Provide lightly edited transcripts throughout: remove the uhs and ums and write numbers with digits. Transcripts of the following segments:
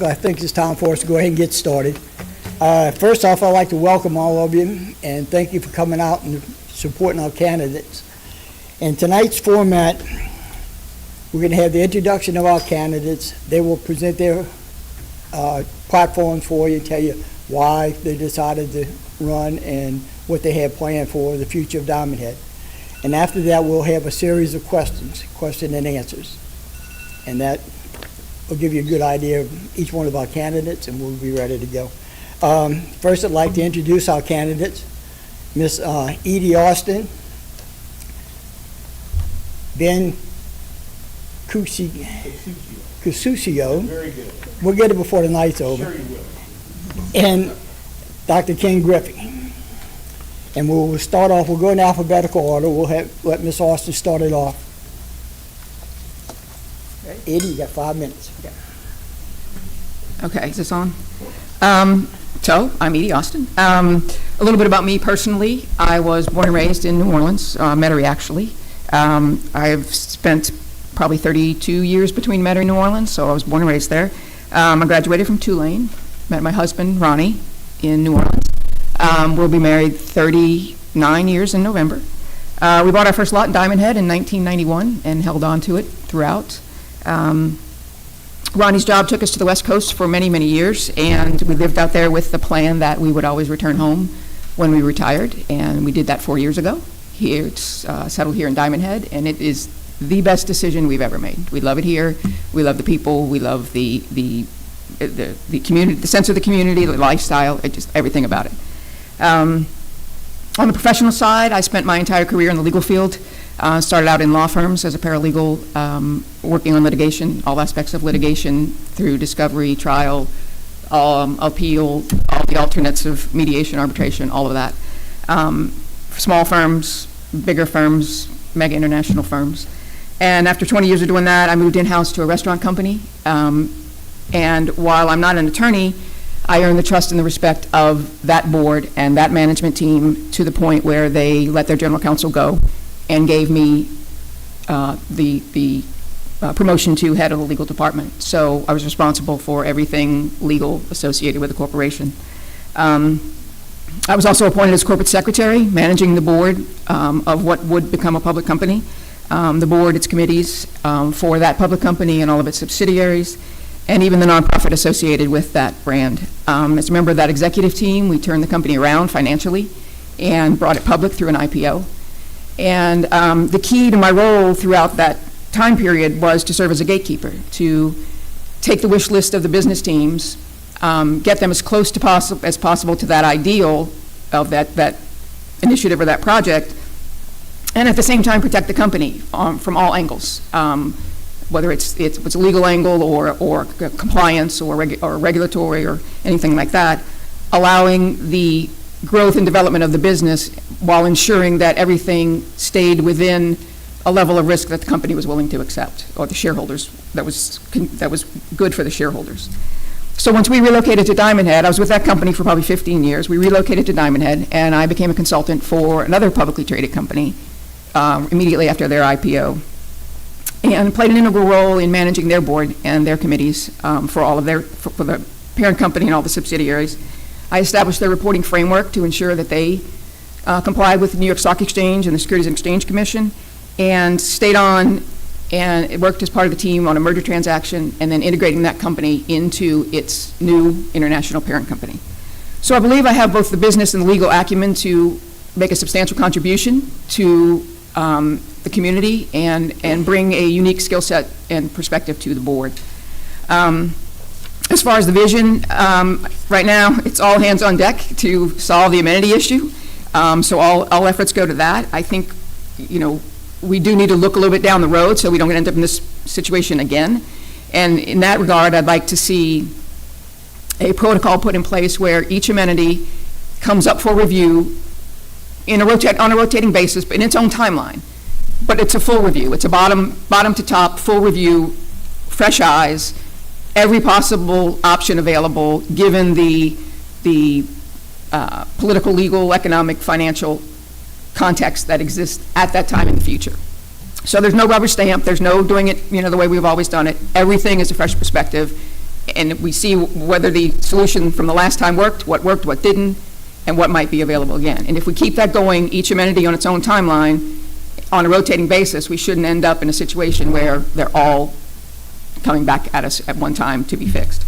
I think it's time for us to go ahead and get started. First off, I'd like to welcome all of you and thank you for coming out and supporting our candidates. In tonight's format, we're going to have the introduction of our candidates. They will present their platforms for you, tell you why they decided to run and what they have planned for the future of Diamond Head. And after that, we'll have a series of questions, question and answers. And that will give you a good idea of each one of our candidates, and we'll be ready to go. First, I'd like to introduce our candidates. Miss Edie Austin, Ben Cusucio. Very good. We'll get it before the night's over. Sure you will. And Dr. Ken Griffey. And we'll start off, we'll go in alphabetical order. We'll let Miss Austin start it off. Eddie, you got 5 minutes. Okay, is this on? So, I'm Edie Austin. A little bit about me personally. I was born and raised in New Orleans, Metairie actually. I've spent probably 32 years between Metairie and New Orleans, so I was born and raised there. I graduated from Tulane, met my husband, Ronnie, in New Orleans. We'll be married 39 years in November. We bought our first lot in Diamond Head in 1991 and held on to it throughout. Ronnie's job took us to the West Coast for many, many years, and we lived out there with the plan that we would always return home when we retired, and we did that 4 years ago. Here, it's settled here in Diamond Head, and it is the best decision we've ever made. We love it here. We love the people. We love the community, the sense of the community, the lifestyle, just everything about it. On the professional side, I spent my entire career in the legal field. Started out in law firms as a paralegal, working on litigation, all aspects of litigation through discovery, trial, appeal, all the alternates of mediation, arbitration, all of that. Small firms, bigger firms, mega international firms. And after 20 years of doing that, I moved in-house to a restaurant company. And while I'm not an attorney, I earned the trust and the respect of that board and that management team to the point where they let their general counsel go and gave me the promotion to head of the legal department. So I was responsible for everything legal associated with the corporation. I was also appointed as corporate secretary, managing the board of what would become a public company, the board, its committees for that public company and all of its subsidiaries, and even the nonprofit associated with that brand. As a member of that executive team, we turned the company around financially and brought it public through an IPO. And the key to my role throughout that time period was to serve as a gatekeeper, to take the wish list of the business teams, get them as close to as possible to that ideal of that initiative or that project, and at the same time protect the company from all angles, whether it's a legal angle or compliance or regulatory or anything like that, allowing the growth and development of the business while ensuring that everything stayed within a level of risk that the company was willing to accept, or the shareholders, that was good for the shareholders. So once we relocated to Diamond Head, I was with that company for probably 15 years. We relocated to Diamond Head, and I became a consultant for another publicly traded company immediately after their IPO, and played an integral role in managing their board and their committees for all of for the parent company and all the subsidiaries. I established their reporting framework to ensure that they complied with the New York Stock Exchange and the Securities and Exchange Commission, and stayed on and worked as part of the team on a merger transaction and then integrating that company into its new international parent company. So I believe I have both the business and the legal acumen to make a substantial contribution to the community and bring a unique skill set and perspective to the board. As far as the vision, right now it's all hands on deck to solve the amenity issue. So all efforts go to that. I think, we do need to look a little bit down the road so we don't end up in this situation again. And in that regard, I'd like to see a protocol put in place where each amenity comes up for review on a rotating basis, but in its own timeline. But it's a full review. It's a bottom to top full review, fresh eyes, every possible option available given the political, legal, economic, financial context that exists at that time in the future. So there's no rubber stamp, there's no doing it the way we've always done it. Everything is a fresh perspective, and we see whether the solution from the last time worked, what didn't, and what might be available again. And if we keep that going, each amenity on its own timeline, on a rotating basis, we shouldn't end up in a situation where they're all coming back at us at one time to be fixed.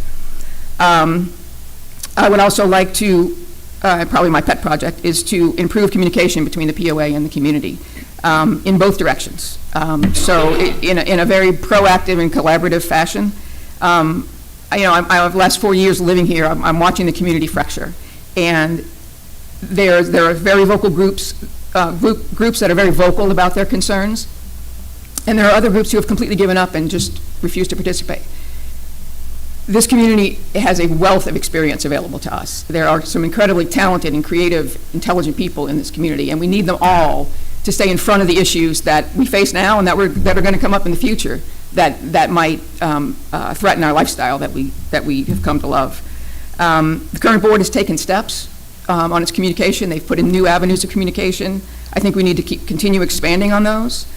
I would also like to, probably my pet project, is to improve communication between the POA and the community in both directions. In a very proactive and collaborative fashion. I have the last 4 years living here, I'm watching the community fracture. And there are very vocal groups that are very vocal about their concerns. And there are other groups who have completely given up and just refuse to participate. This community has a wealth of experience available to us. There are some incredibly talented and creative, intelligent people in this community, and we need them all to stay in front of the issues that we face now and that are going to come up in the future that might threaten our lifestyle that we have come to love. The current board has taken steps on its communication. They've put in new avenues of communication. I think we need to continue expanding on those.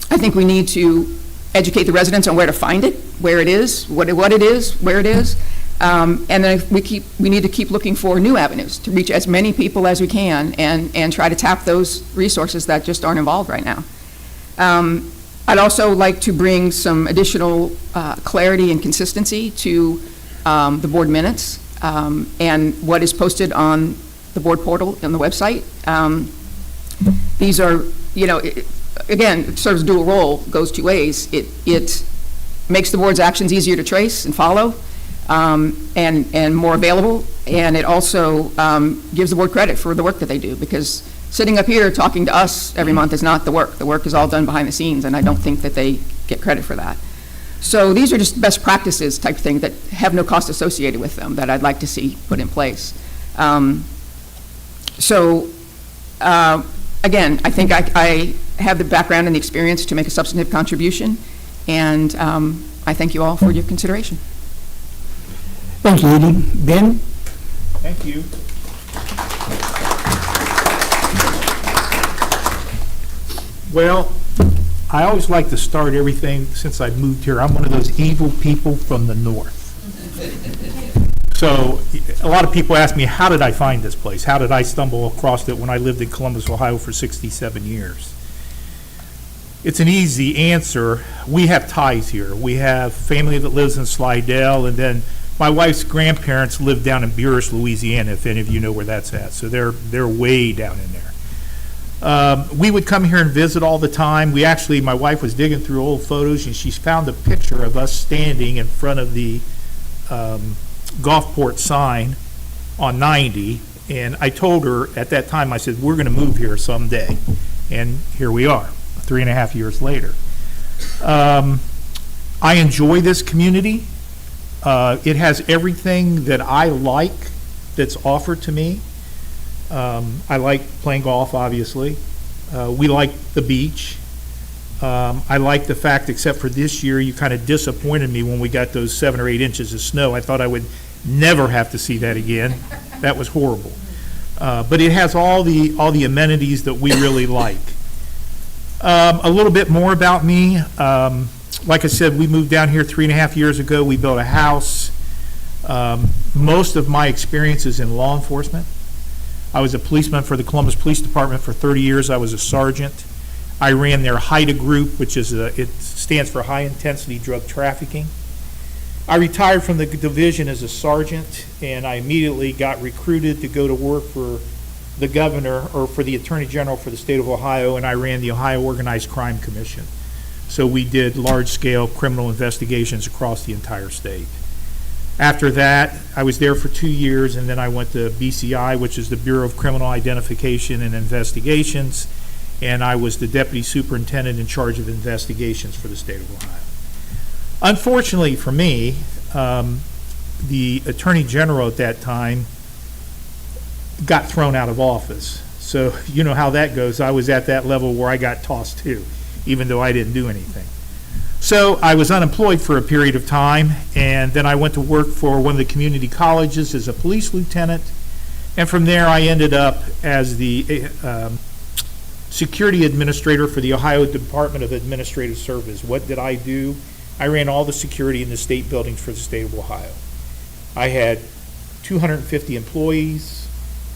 I think we need to educate the residents on where to find it, where it is, what it is, where it is. And then we need to keep looking for new avenues to reach as many people as we can and try to tap those resources that just aren't involved right now. I'd also like to bring some additional clarity and consistency to the board minutes and what is posted on the board portal on the website. These are, again, it serves a dual role, goes two ways. It makes the board's actions easier to trace and follow and more available, and it also gives the board credit for the work that they do, because sitting up here talking to us every month is not the work. The work is all done behind the scenes, and I don't think that they get credit for that. So these are just best practices type thing that have no cost associated with them that I'd like to see put in place. Again, I think I have the background and the experience to make a substantive contribution, and I thank you all for your consideration. Thank you, Edie. Ben? Thank you. Well, I always like to start everything since I moved here. I'm one of those evil people from the north. So a lot of people ask me, how did I find this place? How did I stumble across it when I lived in Columbus, Ohio for 67 years? It's an easy answer. We have ties here. We have family that lives in Slidell, and then my wife's grandparents live down in Buras, Louisiana, if any of you know where that's at. So they're way down in there. We would come here and visit all the time. My wife was digging through old photos, and she found a picture of us standing in front of the Gulfport sign on 90, and I told her at that time, I said, we're going to move here someday, and here we are, 3.5 years later. I enjoy this community. It has everything that I like that's offered to me. I like playing golf, obviously. We like the beach. I like the fact, except for this year, you kind of disappointed me when we got those 7 or 8 inches of snow. I thought I would never have to see that again. That was horrible. But it has all the amenities that we really like. A little bit more about me. Like I said, we moved down here 3.5 years ago. We built a house. Most of my experience is in law enforcement. I was a policeman for the Columbus Police Department for 30 years. I was a sergeant. I ran their HIDTA group, which is it stands for High Intensity Drug Trafficking. I retired from the division as a sergeant, and I immediately got recruited to go to work for the governor, or for the Attorney General for the state of Ohio, and I ran the Ohio Organized Crime Commission. So we did large-scale criminal investigations across the entire state. After that, I was there for 2 years, and then I went to BCI, which is the Bureau of Criminal Identification and Investigations, and I was the deputy superintendent in charge of investigations for the state of Ohio. Unfortunately for me, the Attorney General at that time got thrown out of office. So you know how that goes. I was at that level where I got tossed too, even though I didn't do anything. So I was unemployed for a period of time, and then I went to work for one of the community colleges as a police lieutenant, and from there I ended up as the security administrator for the Ohio Department of Administrative Service. What did I do? I ran all the security in the state buildings for the state of Ohio. I had 250 employees.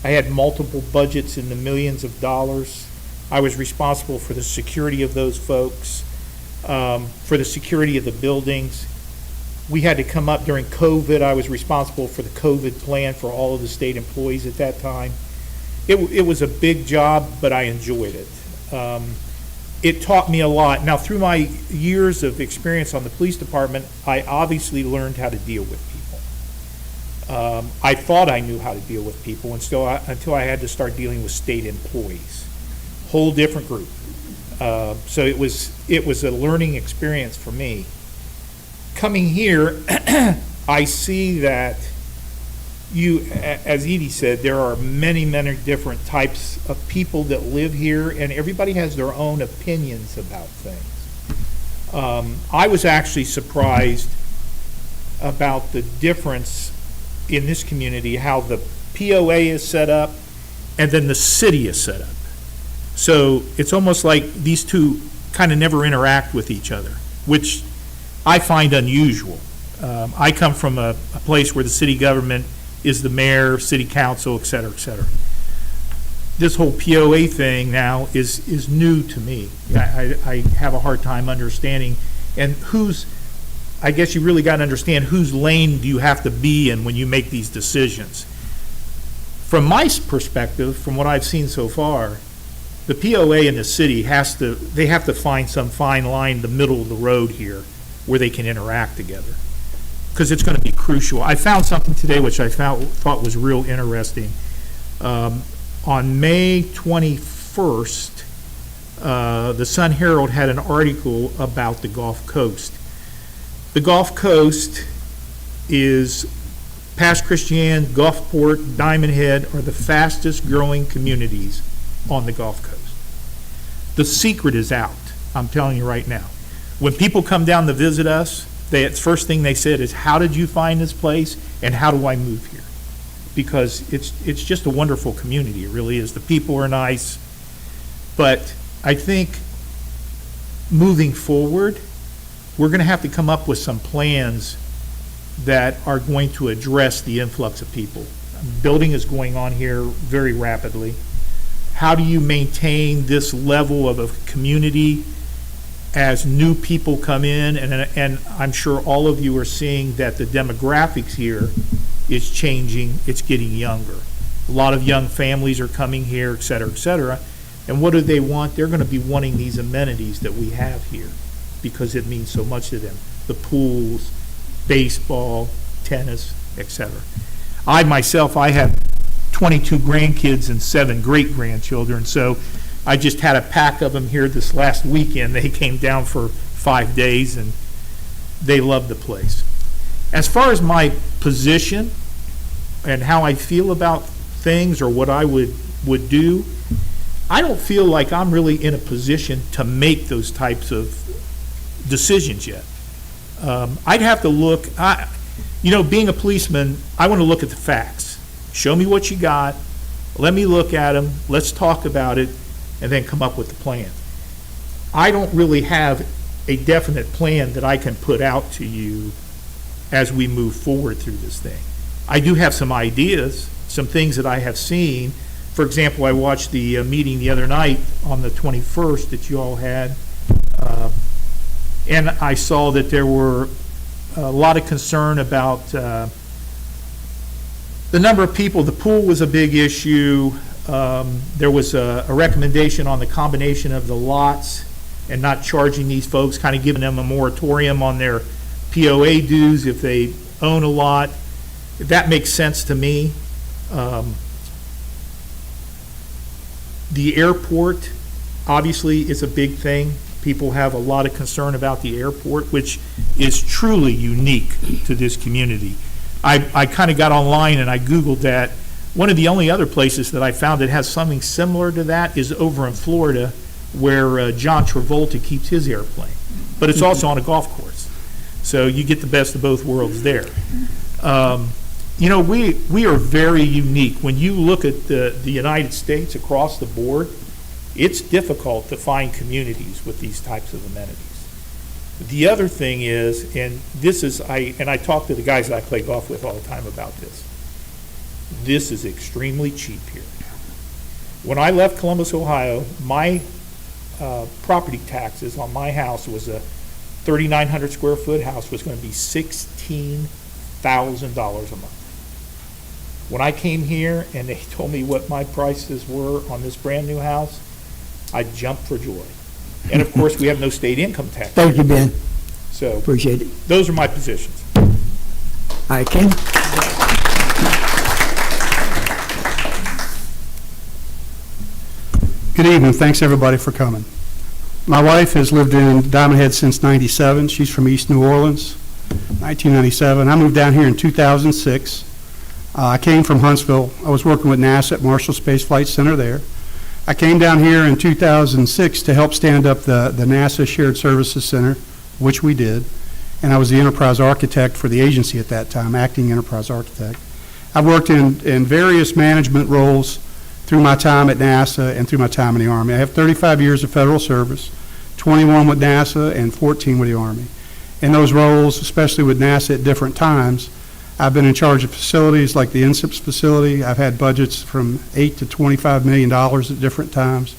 I had multiple budgets in the millions of dollars. I was responsible for the security of those folks, for the security of the buildings. We had to come up during COVID. I was responsible for the COVID plan for all of the state employees at that time. It was a big job, but I enjoyed it. It taught me a lot. Now, through my years of experience on the police department, I obviously learned how to deal with people. I thought I knew how to deal with people until I had to start dealing with state employees. Whole different group. So it was a learning experience for me. Coming here, I see that as Edie said, there are many, many different types of people that live here, and everybody has their own opinions about things. I was actually surprised about the difference in this community, how the POA is set up and then the city is set up. So it's almost like these two kind of never interact with each other, which I find unusual. I come from a place where the city government is the mayor, city council, et cetera, et cetera. This whole POA thing now is new to me. I have a hard time understanding, and I guess you really got to understand whose lane do you have to be in when you make these decisions. From my perspective, from what I've seen so far, the POA in the city have to find some fine line in the middle of the road here where they can interact together, because it's going to be crucial. I found something today which I thought was real interesting. On May 21st, the Sun Herald had an article about the Gulf Coast. The Gulf Coast is Pass Christian, Gulfport, Diamond Head are the fastest growing communities on the Gulf Coast. The secret is out, I'm telling you right now. When people come down to visit us, the first thing they said is, how did you find this place and how do I move here? Because it's just a wonderful community, it really is. The people are nice, but I think moving forward, we're going to have to come up with some plans that are going to address the influx of people. Building is going on here very rapidly. How do you maintain this level of a community as new people come in? And I'm sure all of you are seeing that the demographics here is changing. It's getting younger. A lot of young families are coming here, et cetera, et cetera. And what do they want? They're going to be wanting these amenities that we have here because it means so much to them. The pools, baseball, tennis, et cetera. I have 22 grandkids and 7 great-grandchildren, so I just had a pack of them here this last weekend. They came down for 5 days, and they love the place. As far as my position and how I feel about things or what I would do, I don't feel like I'm really in a position to make those types of decisions yet. I'd have to look, being a policeman, I want to look at the facts. Show me what you got, let me look at them, let's talk about it, and then come up with the plan. I don't really have a definite plan that I can put out to you as we move forward through this thing. I do have some ideas, some things that I have seen. For example, I watched the meeting the other night on the 21st that you all had, and I saw that there were a lot of concern about the number of people. The pool was a big issue. There was a recommendation on the combination of the lots and not charging these folks, kind of giving them a moratorium on their POA dues if they own a lot. That makes sense to me. The airport, obviously, is a big thing. People have a lot of concern about the airport, which is truly unique to this community. I kind of got online and I Googled that. One of the only other places that I found that has something similar to that is over in Florida, where John Travolta keeps his airplane. But it's also on a golf course. So you get the best of both worlds there. We are very unique. When you look at the United States across the board, it's difficult to find communities with these types of amenities. The other thing is, and this is, I talk to the guys that I play golf with all the time about this. This is extremely cheap here. When I left Columbus, Ohio, my property taxes on my house was a 3,900 square foot house was going to be $16,000 a month. When I came here and they told me what my prices were on this brand new house, I jumped for joy. And of course, we have no state income tax. Thank you, Ben. So Appreciate it. those are my positions. All right, Ken? Good evening. Thanks, everybody, for coming. My wife has lived in Diamond Head since '97. She's from East New Orleans, 1997. I moved down here in 2006. I came from Huntsville. I was working with NASA at Marshall Space Flight Center there. I came down here in 2006 to help stand up the NASA Shared Services Center, which we did, and I was the enterprise architect for the agency at that time, acting enterprise architect. I've worked in various management roles through my time at NASA and through my time in the Army. I have 35 years of federal service, 21 with NASA and 14 with the Army. In those roles, especially with NASA at different times, I've been in charge of facilities like the NSIPS facility. I've had budgets from $8 to $25 million at different times.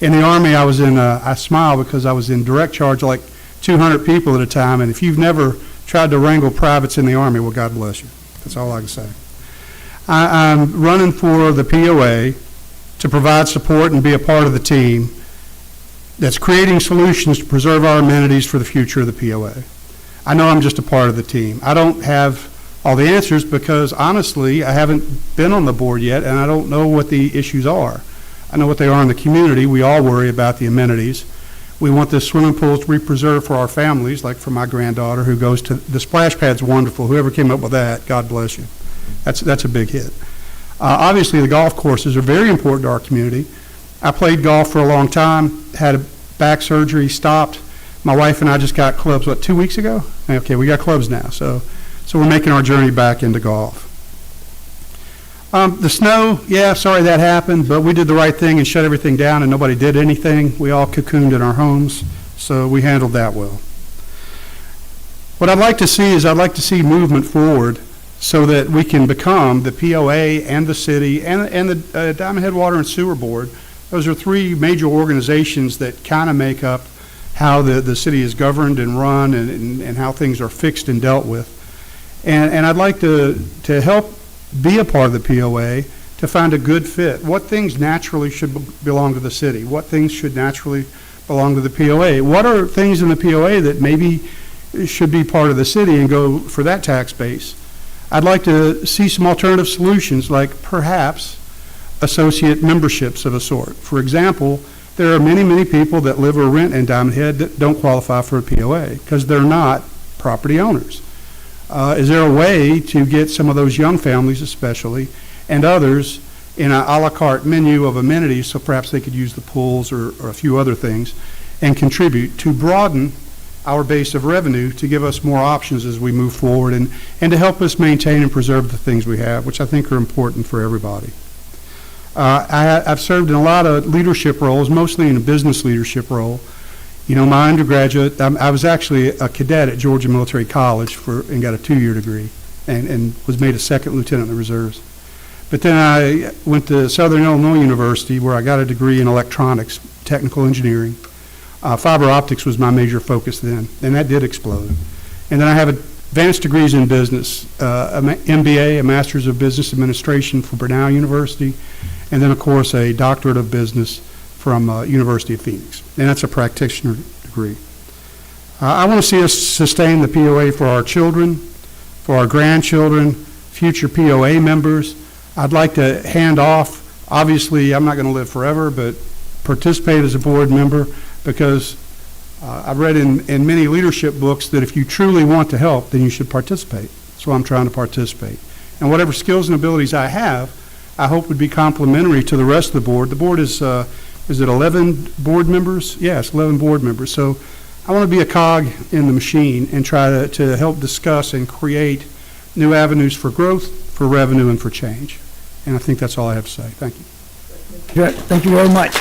In the Army, I was in, I smile because I was in direct charge of like 200 people at a time, and if you've never tried to wrangle privates in the Army, well, God bless you. That's all I can say. I'm running for the POA to provide support and be a part of the team that's creating solutions to preserve our amenities for the future of the POA. I know I'm just a part of the team. I don't have all the answers because, honestly, I haven't been on the board yet, and I don't know what the issues are. I know what they are in the community. We all worry about the amenities. We want the swimming pools to be preserved for our families, like for my granddaughter who goes to, the splash pad's wonderful. Whoever came up with that, God bless you. That's a big hit. Obviously, the golf courses are very important to our community. I played golf for a long time, had a back surgery, stopped. My wife and I just got clubs, 2 weeks ago? Okay, we got clubs now. So we're making our journey back into golf. The snow, yeah, sorry that happened, but we did the right thing and shut everything down and nobody did anything. We all cocooned in our homes, so we handled that well. What I'd like to see is I'd like to see movement forward so that we can become the POA and the city and the Diamond Head Water and Sewer Board. Those are three major organizations that kind of make up how the city is governed and run and how things are fixed and dealt with. And I'd like to help be a part of the POA to find a good fit. What things naturally should belong to the city? What things should naturally belong to the POA? What are things in the POA that maybe should be part of the city and go for that tax base? I'd like to see some alternative solutions, like perhaps associate memberships of a sort. For example, there are many, many people that live or rent in Diamond Head that don't qualify for a POA because they're not property owners. Is there a way to get some of those young families especially and others in an a la carte menu of amenities so perhaps they could use the pools or a few other things and contribute to broaden our base of revenue to give us more options as we move forward and to help us maintain and preserve the things we have, which I think are important for everybody. I've served in a lot of leadership roles, mostly in a business leadership role. You know, my undergraduate, I was actually a cadet at Georgia Military College and got a 2-year degree and was made a second lieutenant in the reserves. But then I went to Southern Illinois University where I got a degree in electronics, technical engineering. Fiber optics was my major focus then, and that did explode. And then I have advanced degrees in business, an MBA, a Master's of Business Administration from Brenau University, and then, of course, a doctorate of business from University of Phoenix, and that's a practitioner degree. I want to see us sustain the POA for our children, for our grandchildren, future POA members. I'd like to hand off, obviously I'm not going to live forever, but participate as a board member because I've read in many leadership books that if you truly want to help, then you should participate. So I'm trying to participate. And whatever skills and abilities I have, I hope would be complementary to the rest of the board. The board is it 11 board members? Yes, 11 board members. So I want to be a cog in the machine and try to help discuss and create new avenues for growth, for revenue, and for change. And I think that's all I have to say. Thank you. Thank you very much.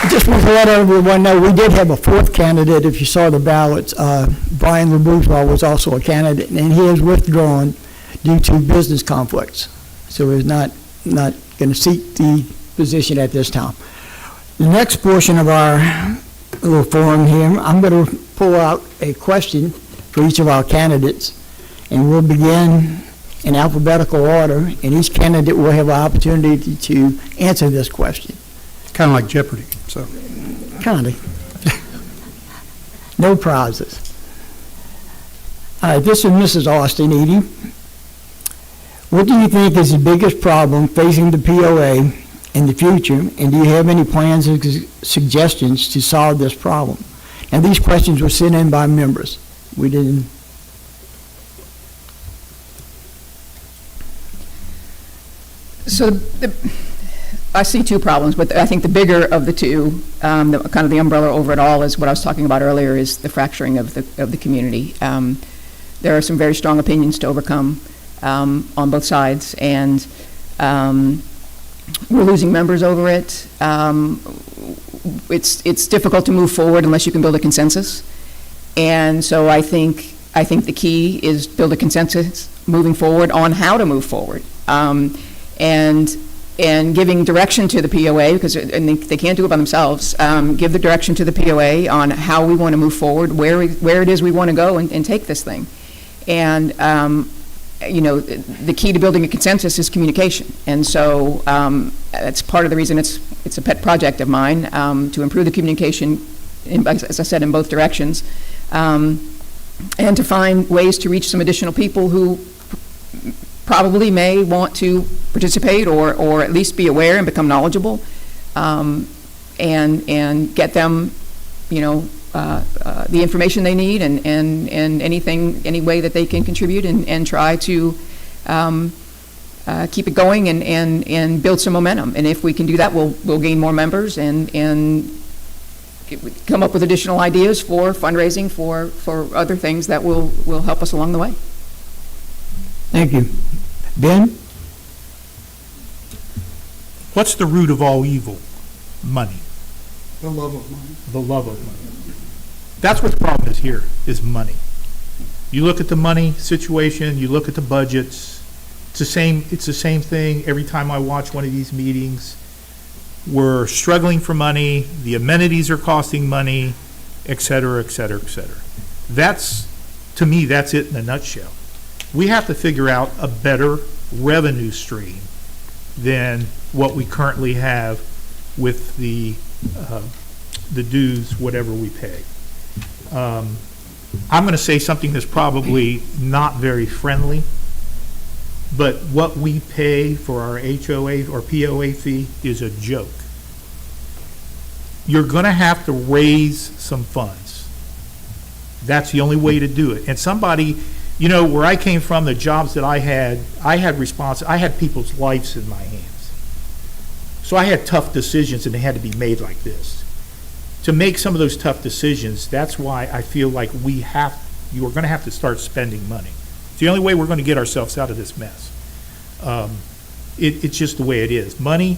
Just want to let everyone know, we did have a fourth candidate, if you saw the ballots. Brian LeBourgeois was also a candidate, and he is withdrawn due to business conflicts. So he's not going to seek the position at this time. The next portion of our little forum here, I'm going to pull out a question for each of our candidates, and we'll begin in alphabetical order, and each candidate will have an opportunity to answer this question. Kind of like Jeopardy, so. Kind of. No prizes. All right, this is Mrs. Austin, Edie. What do you think is the biggest problem facing the POA in the future, and do you have any plans or suggestions to solve this problem? And these questions were sent in by members. We didn't. So I see two problems, but I think the bigger of the two, kind of the umbrella over it all, is what I was talking about earlier, is the fracturing of the community. There are some very strong opinions to overcome on both sides, and we're losing members over it. It's difficult to move forward unless you can build a consensus, and so I think the key is build a consensus moving forward on how to move forward. And giving direction to the POA, because they can't do it by themselves, give the direction to the POA on how we want to move forward, where it is we want to go and take this thing. And, the key to building a consensus is communication. And so that's part of the reason it's a pet project of mine, to improve the communication, as I said, in both directions, and to find ways to reach some additional people who probably may want to participate or at least be aware and become knowledgeable, and get them, the information they need and any way that they can contribute and try to keep it going and build some momentum. And if we can do that, we'll gain more members and come up with additional ideas for fundraising for other things that will help us along the way. Thank you. Ben? What's the root of all evil? Money. The love of money. The love of money. That's what the problem is here, is money. You look at the money situation, you look at the budgets, it's the same thing every time I watch one of these meetings. We're struggling for money, the amenities are costing money, et cetera, et cetera, et cetera. To me, that's it in a nutshell. We have to figure out a better revenue stream than what we currently have with the dues, whatever we pay. I'm going to say something that's probably not very friendly, but what we pay for our HOA or POA fee is a joke. You're going to have to raise some funds. That's the only way to do it. And somebody, where I came from, the jobs that I had people's lives in my hands. So I had tough decisions, and they had to be made like this. To make some of those tough decisions, that's why I feel like you are going to have to start spending money. It's the only way we're going to get ourselves out of this mess. It's just the way it is. Money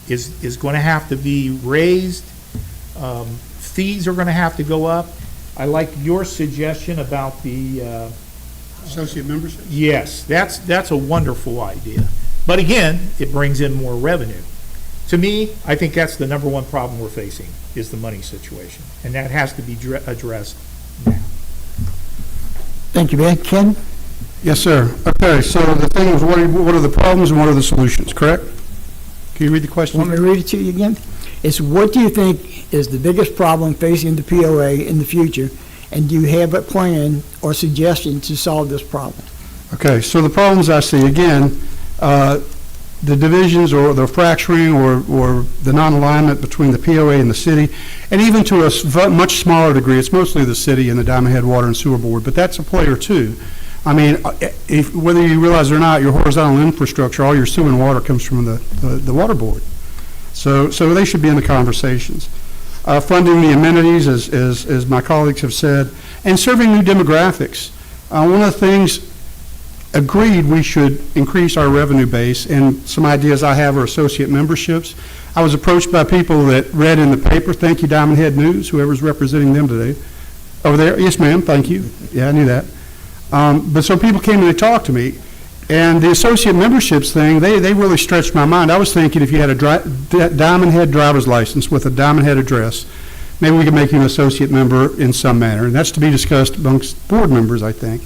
is going to have to be raised. Fees are going to have to go up. I like your suggestion about the Associate membership? Yes, that's a wonderful idea. But again, it brings in more revenue. To me, I think that's the number one problem we're facing, is the money situation. And that has to be addressed now. Thank you, Ben. Ken? Yes, sir. Okay, so the thing is, what are the problems and what are the solutions, correct? Can you read the question? Want me to read it to you again? It's what do you think is the biggest problem facing the POA in the future, and do you have a plan or suggestion to solve this problem? Okay, so the problems I see, again, the divisions or the fracturing or the non-alignment between the POA and the city, and even to a much smaller degree, it's mostly the city and the Diamond Head Water and Sewer Board, but that's a player too. I mean, whether you realize it or not, your horizontal infrastructure, all your sewer and water comes from the water board. So they should be in the conversations. Funding the amenities, as my colleagues have said, and serving new demographics. One of the things agreed we should increase our revenue base, and some ideas I have are associate memberships. I was approached by people that read in the paper, thank you, Diamond Head News, whoever's representing them today. Over there, yes, ma'am, thank you. Yeah, I knew that. But so people came and they talked to me, and the associate memberships thing, they really stretched my mind. I was thinking if you had a Diamond Head driver's license with a Diamond Head address, maybe we could make you an associate member in some manner, and that's to be discussed amongst board members, I think.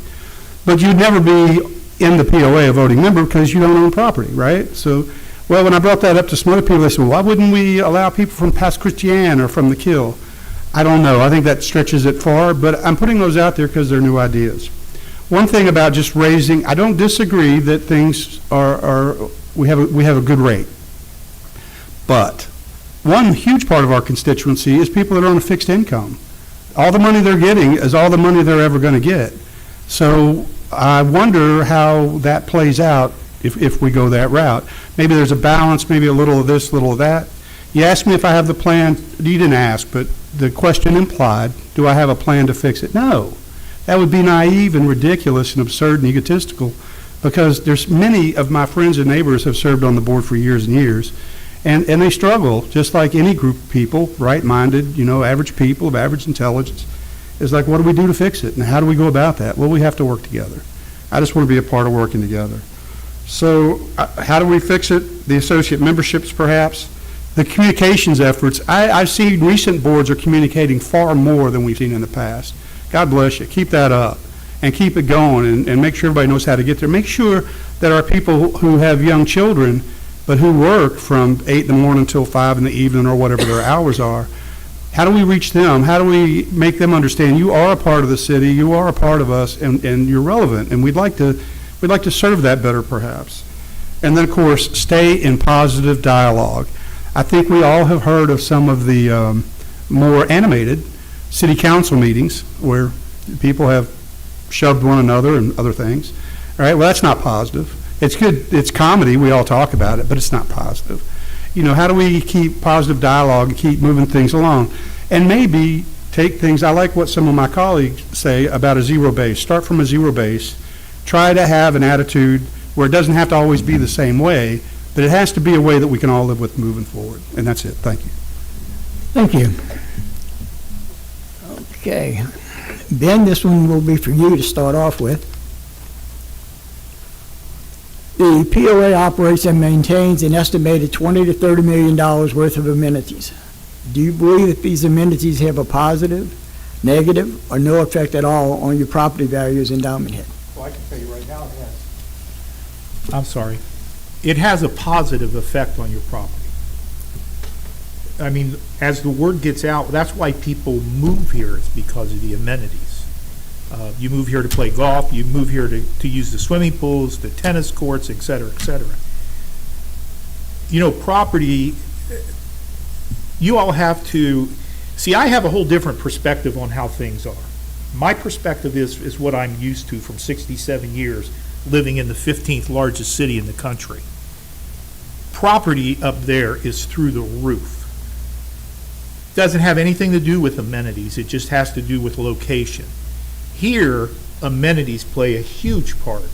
But you'd never be in the POA a voting member because you don't own property, right? So, well, when I brought that up to some other people, they said, well, why wouldn't we allow people from Pass Christian or from the Kill? I don't know. I think that stretches it far, but I'm putting those out there because they're new ideas. One thing about just raising, I don't disagree that things we have a good rate. But one huge part of our constituency is people that are on a fixed income. All the money they're getting is all the money they're ever going to get. So I wonder how that plays out if we go that route. Maybe there's a balance, maybe a little of this, a little of that. You asked me if I have the plan. You didn't ask, but the question implied, do I have a plan to fix it? No. That would be naive and ridiculous and absurd and egotistical, because there's many of my friends and neighbors have served on the board for years and years, and they struggle just like any group of people, right-minded, average people of average intelligence. It's like, what do we do to fix it, and how do we go about that? Well, we have to work together. I just want to be a part of working together. So how do we fix it? The associate memberships, perhaps. The communications efforts. I've seen recent boards are communicating far more than we've seen in the past. God bless you. Keep that up and keep it going and make sure everybody knows how to get there. Make sure that our people who have young children but who work from 8 in the morning until 5 in the evening or whatever their hours are, how do we reach them? How do we make them understand you are a part of the city, you are a part of us, and you're relevant, and we'd like to serve that better perhaps. And then, of course, stay in positive dialogue. I think we all have heard of some of the more animated city council meetings where people have shoved one another and other things. All right, well, that's not positive. It's good, it's comedy, we all talk about it, but it's not positive. How do we keep positive dialogue and keep moving things along? And maybe take things, I like what some of my colleagues say about a zero base. Start from a zero base. Try to have an attitude where it doesn't have to always be the same way, but it has to be a way that we can all live with moving forward. And that's it. Thank you. Thank you. Okay. Ben, this one will be for you to start off with. The POA operates and maintains an estimated $20 to $30 million worth of amenities. Do you believe that these amenities have a positive, negative, or no effect at all on your property values in Diamond Head? Well, I can tell you right now it has. I'm sorry. It has a positive effect on your property. I mean, as the word gets out, that's why people move here, is because of the amenities. You move here to play golf, you move here to use the swimming pools, the tennis courts, et cetera, et cetera. Property, you all have to, see, I have a whole different perspective on how things are. My perspective is what I'm used to from 67 years living in the 15th largest city in the country. Property up there is through the roof. Doesn't have anything to do with amenities, it just has to do with location. Here, amenities play a huge part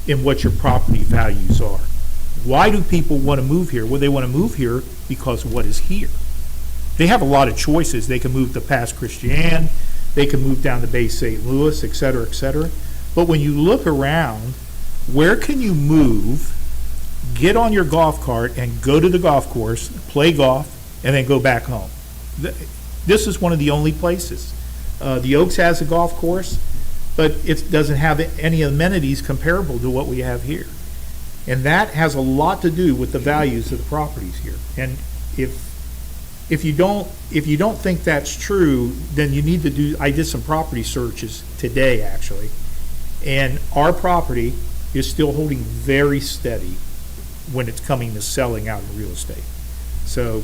in what your property values are. Why do people want to move here? Well, they want to move here because of what is here. They have a lot of choices. They can move to Pass Christian, they can move down to Bay St. Louis, et cetera, et cetera. But when you look around, where can you move, get on your golf cart and go to the golf course, play golf, and then go back home? This is one of the only places. The Oaks has a golf course, but it doesn't have any amenities comparable to what we have here. And that has a lot to do with the values of the properties here. And if you don't think that's true, then you need to do, I did some property searches today actually, and our property is still holding very steady when it's coming to selling out in real estate. So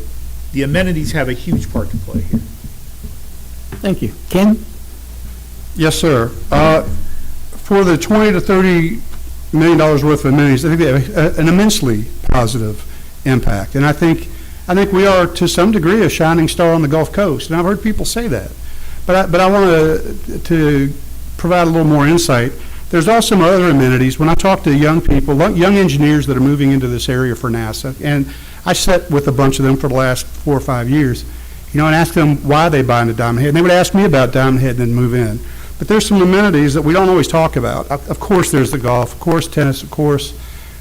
the amenities have a huge part to play here. Thank you. Ken? Yes, sir. For the $20 to $30 million worth of amenities, I think they have an immensely positive impact. And I think we are, to some degree, a shining star on the Gulf Coast. And I've heard people say that. But I want to provide a little more insight. There's also some other amenities. When I talk to young people, young engineers that are moving into this area for NASA, and I sat with a bunch of them for the last 4 or 5 years, and ask them why they buy into Diamond Head. And they would ask me about Diamond Head and then move in. But there's some amenities that we don't always talk about. Of course, there's the golf, of course, tennis, of course,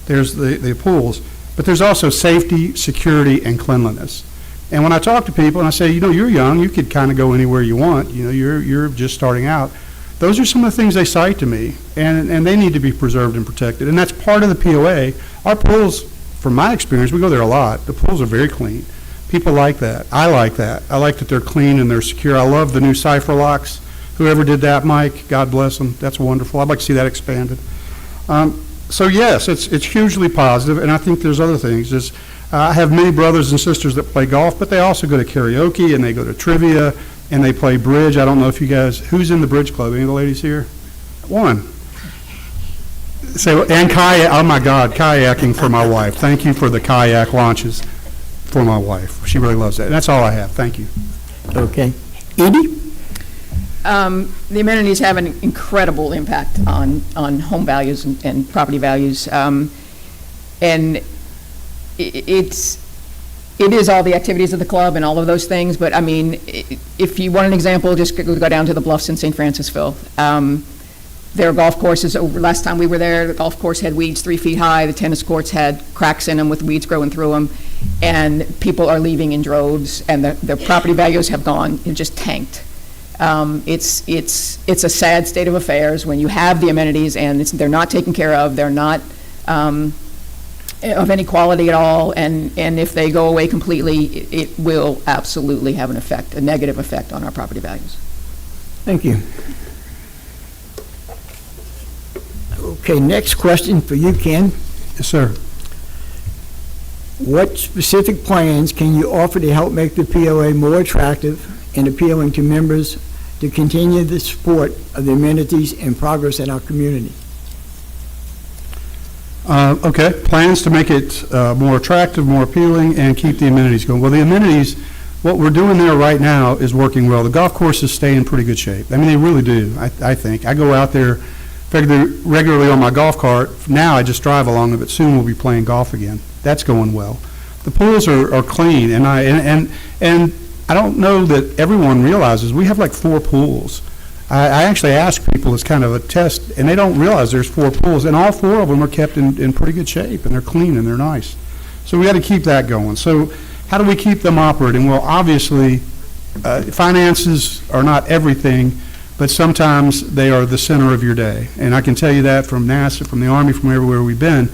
there's the pools. But there's also safety, security, and cleanliness. And when I talk to people and I say, you're young, you could kind of go anywhere you want, you're just starting out. Those are some of the things they cite to me, and they need to be preserved and protected. And that's part of the POA. Our pools, from my experience, we go there a lot. The pools are very clean. People like that. I like that. I like that they're clean and they're secure. I love the new cipher locks. Whoever did that, Mike, God bless them. That's wonderful. I'd like to see that expanded. So yes, it's hugely positive, and I think there's other things. I have many brothers and sisters that play golf, but they also go to karaoke and they go to trivia and they play bridge. I don't know if you guys, who's in the bridge club? Any of the ladies here? One. And kayak, oh my God, kayaking for my wife. Thank you for the kayak launches for my wife. She really loves that. And that's all I have. Thank you. Okay. Edie? The amenities have an incredible impact on home values and property values. And it is all the activities of the club and all of those things, but I mean, if you want an example, just go down to the Bluffs in St. Francisville. There are golf courses. Last time we were there, the golf course had weeds 3 feet high. The tennis courts had cracks in them with weeds growing through them, and people are leaving in droves, and the property values have just tanked. It's a sad state of affairs when you have the amenities and they're not taken care of. They're not of any quality at all, and if they go away completely, it will absolutely have an effect, a negative effect on our property values. Thank you. Okay, next question for you, Ken. Yes, sir. What specific plans can you offer to help make the POA more attractive and appealing to members to continue the support of the amenities and progress in our community? Okay, plans to make it more attractive, more appealing, and keep the amenities going. Well, the amenities, what we're doing there right now is working well. The golf courses stay in pretty good shape. I mean, they really do, I think. I go out there regularly on my golf cart. Now I just drive along it, but soon we'll be playing golf again. That's going well. The pools are clean, and I don't know that everyone realizes we have like 4 pools. I actually ask people as kind of a test, and they don't realize there's 4 pools, and all 4 of them are kept in pretty good shape, and they're clean and they're nice. So we got to keep that going. So how do we keep them operating? Well, obviously, finances are not everything, but sometimes they are the center of your day. And I can tell you that from NASA, from the Army, from everywhere we've been.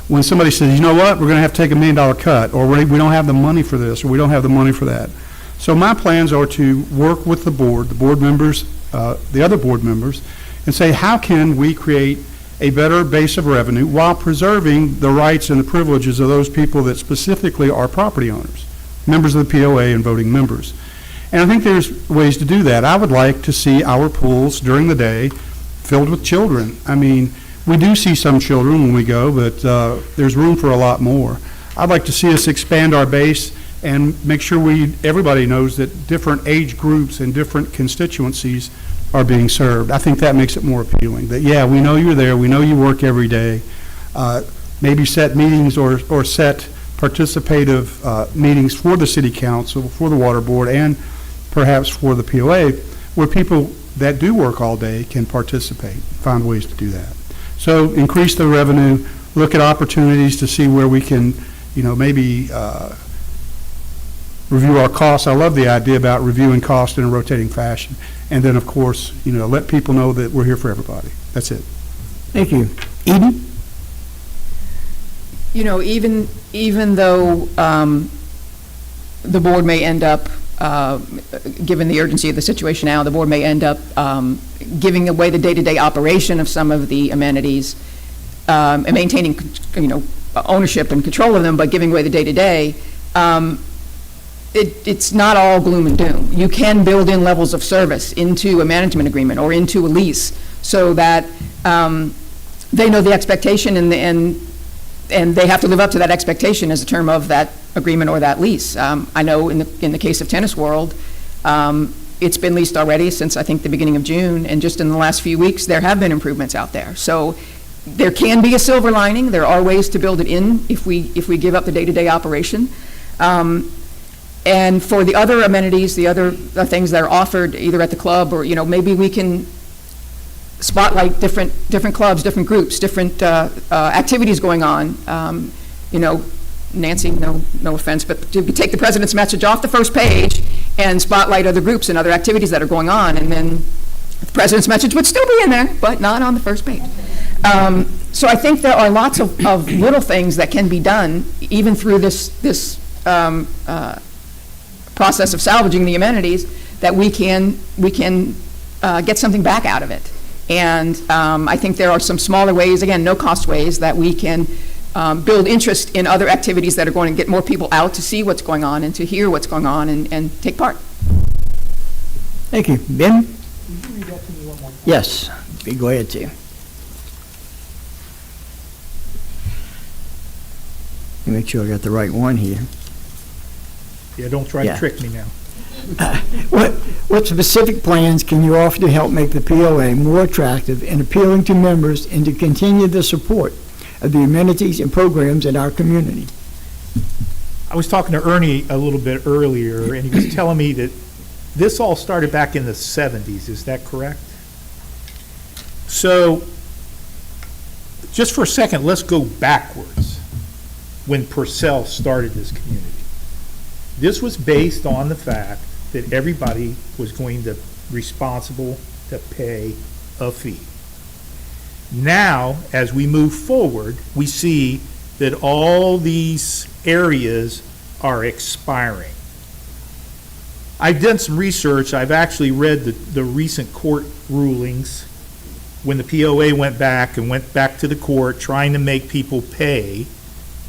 When somebody says, you know what, we're going to have to take $1 million cut, or we don't have the money for this, or we don't have the money for that. So my plans are to work with the board members, the other board members, and say, how can we create a better base of revenue while preserving the rights and the privileges of those people that specifically are property owners, members of the POA and voting members. And I think there's ways to do that. I would like to see our pools during the day filled with children. I mean, we do see some children when we go, but there's room for a lot more. I'd like to see us expand our base and make sure everybody knows that different age groups and different constituencies are being served. I think that makes it more appealing. That, yeah, we know you're there, we know you work every day. Maybe set meetings or set participative meetings for the city council, for the water board, and perhaps for the POA, where people that do work all day can participate, find ways to do that. So increase the revenue, look at opportunities to see where we can, maybe review our costs. I love the idea about reviewing costs in a rotating fashion. And then, of course, let people know that we're here for everybody. That's it. Thank you. Eden? Even though the board may end up, given the urgency of the situation now, the board may end up giving away the day-to-day operation of some of the amenities and maintaining, ownership and control of them, but giving away the day-to-day, it's not all gloom and doom. You can build in levels of service into a management agreement or into a lease so that they know the expectation and they have to live up to that expectation as a term of that agreement or that lease. I know in the case of Tennis World, It's been leased already since, I think, the beginning of June, and just in the last few weeks, there have been improvements out there. So there can be a silver lining. There are ways to build it in if we give up the day-to-day operation. And for the other amenities, the other things that are offered either at the club or, maybe we can spotlight different clubs, different groups, different activities going on. Nancy, no offense, but to take the president's message off the first page and spotlight other groups and other activities that are going on, and then the president's message would still be in there, but not on the first page. So I think there are lots of little things that can be done, even through this process of salvaging the amenities, that we can get something back out of it. And I think there are some smaller ways, again, no-cost ways, that we can build interest in other activities that are going to get more people out to see what's going on and to hear what's going on and take part. Thank you. Ben? Yes, go ahead, Tim. Let me make sure I got the right one here. Yeah, don't try to Yeah. trick me now. What specific plans can you offer to help make the POA more attractive and appealing to members and to continue the support of the amenities and programs in our community? I was talking to Ernie a little bit earlier, and he was telling me that this all started back in the 70s. Is that correct? So, just for a second, let's go backwards when Purcell started this community. This was based on the fact that everybody was going to be responsible to pay a fee. Now, as we move forward, we see that all these areas are expiring. I've done some research. I've actually read the recent court rulings when the POA went back to the court trying to make people pay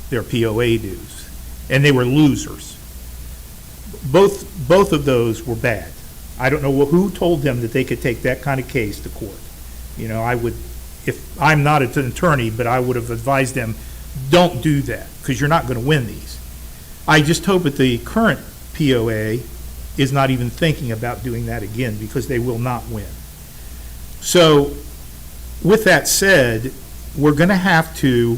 their POA dues, and they were losers. Both of those were bad. I don't know who told them that they could take that kind of case to court. If I'm not an attorney, but I would have advised them, don't do that, because you're not going to win these. I just hope that the current POA is not even thinking about doing that again, because they will not win. So, with that said, we're going to have to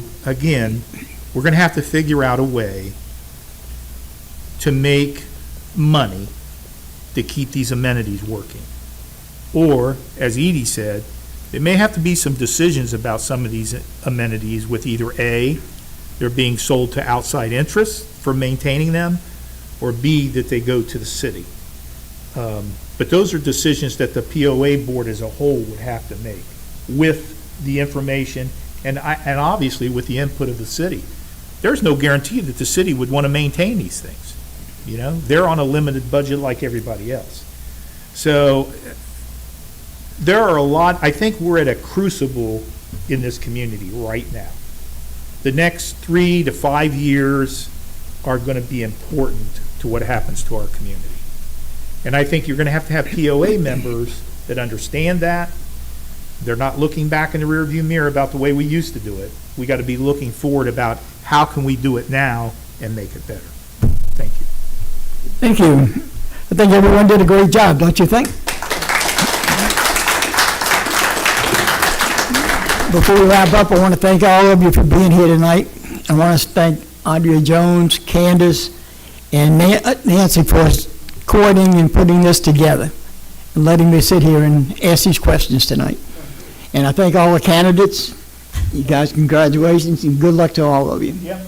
figure out a way to make money to keep these amenities working. Or, as Edie said, there may have to be some decisions about some of these amenities with either A, they're being sold to outside interests for maintaining them, or B, that they go to the city. But those are decisions that the POA board as a whole would have to make with the information and obviously with the input of the city. There's no guarantee that the city would want to maintain these things. They're on a limited budget like everybody else. So there are I think we're at a crucible in this community right now. The next 3 to 5 years are going to be important to what happens to our community. And I think you're going to have POA members that understand that. They're not looking back in the rearview mirror about the way we used to do it. We got to be looking forward about how can we do it now and make it better. Thank you. Thank you. I think everyone did a great job, don't you think? Before we wrap up, I want to thank all of you for being here tonight. I want to thank Andrea Jones, Candace, and Nancy for coordinating and putting this together and letting me sit here and ask these questions tonight. And I thank all the candidates. You guys, congratulations and good luck to all of you. Yep.